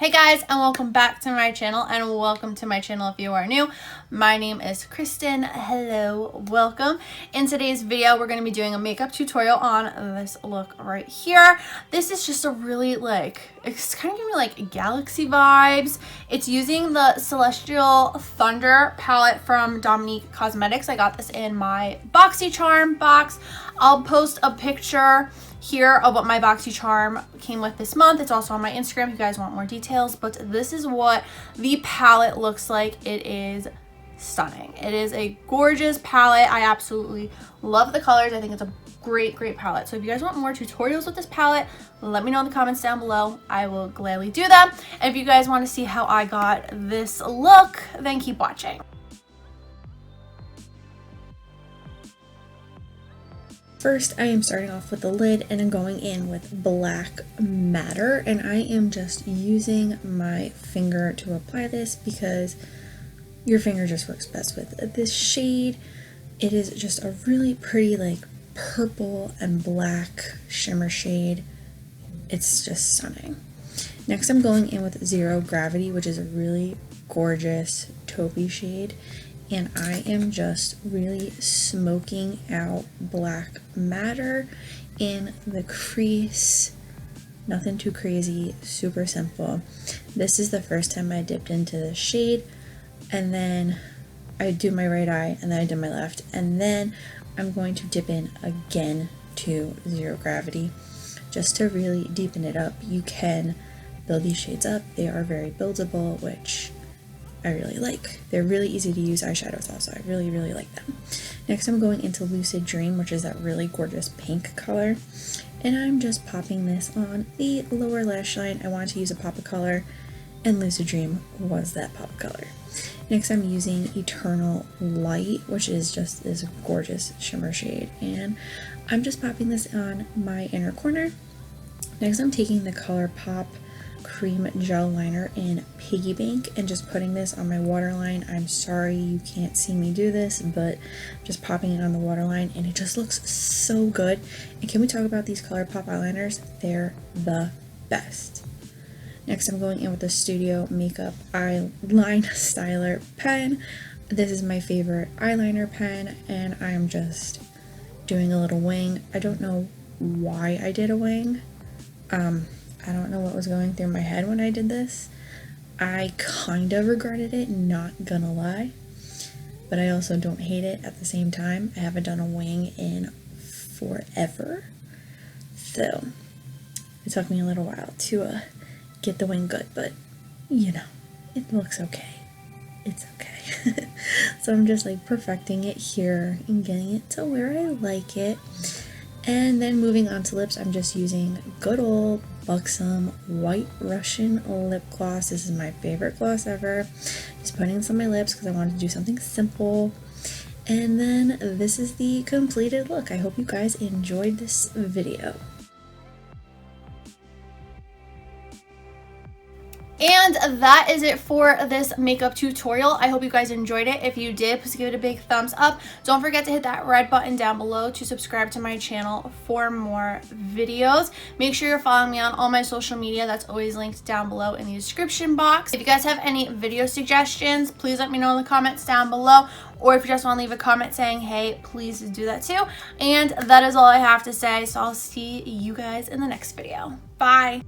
Hey guys, and welcome back to my channel, and welcome to my channel if you are new. My name is Kristen. Hello, welcome. In today's video, we're going to be doing a makeup tutorial on this look right here. This is just a really it's kind of giving me like galaxy vibes. It's using the Celestial Thunder palette from Dominique Cosmetics. I got this in my Boxycharm box. I'll post a picture here of what my Boxycharm came with this month. It's also on my Instagram if you guys want more details, but this is what the palette looks like. It is stunning. It is a gorgeous palette. I absolutely love the colors. I think it's a great palette. So if you guys want more tutorials with this palette, let me know in the comments down below. I will gladly do them. And if you guys want to see how I got this look, then keep watching. First, I am starting off with the lid and I'm going in with black matter, and I am just using my finger to apply this because your finger just works best with this shade. It is just a really pretty like purple and black shimmer shade. It's just stunning. Next, I'm going in with Zero Gravity, which is a really gorgeous taupey shade. And I am just really smoking out black matter in the crease. Nothing too crazy, super simple. This is the first time I dipped into the shade, and then I do my right eye, and then I do my left, and then I'm going to dip in again to Zero Gravity just to really deepen it up. You can build these shades up. They are very buildable, which I really like. They're really easy to use eyeshadows also. I really like them. Next, I'm going into Lucid Dream, which is that really gorgeous pink color. And I'm just popping this on the lower lash line. I wanted to use a pop of color, and Lucid Dream was that pop of color. Next, I'm using Eternal Light, which is just this gorgeous shimmer shade. And I'm just popping this on my inner corner. Next, I'm taking the ColourPop cream gel liner in Piggy Bank and just putting this on my waterline. I'm sorry you can't see me do this, but just popping it on the waterline, and it just looks so good. And can we talk about these ColourPop eyeliners? They're the best. Next, I'm going in with the Studio Makeup Eyeline Styler pen. This is my favorite eyeliner pen, and I'm just doing a little wing. I don't know why I did a wing. I don't know what was going through my head when I did this. I kind of regretted it, not gonna lie, but I also don't hate it at the same time. I haven't done a wing in forever, so it took me a little while to get the wing good, but you know, it looks okay. It's okay. So I'm just like perfecting it here and getting it to where I like it. And then moving on to lips, I'm just using good old Buxom White Russian lip gloss. This is my favorite gloss ever. Just putting this on my lips because I wanted to do something simple. And then this is the completed look. I hope you guys enjoyed this video. And that is it for this makeup tutorial. I hope you guys enjoyed it. If you did, please give it a big thumbs up. Don't forget to hit that red button down below to subscribe to my channel for more videos. Make sure you're following me on all my social media. That's always linked down below in the description box. If you guys have any video suggestions, please let me know in the comments down below. Or if you just want to leave a comment saying, hey, please do that too. And that is all I have to say. So I'll see you guys in the next video. Bye.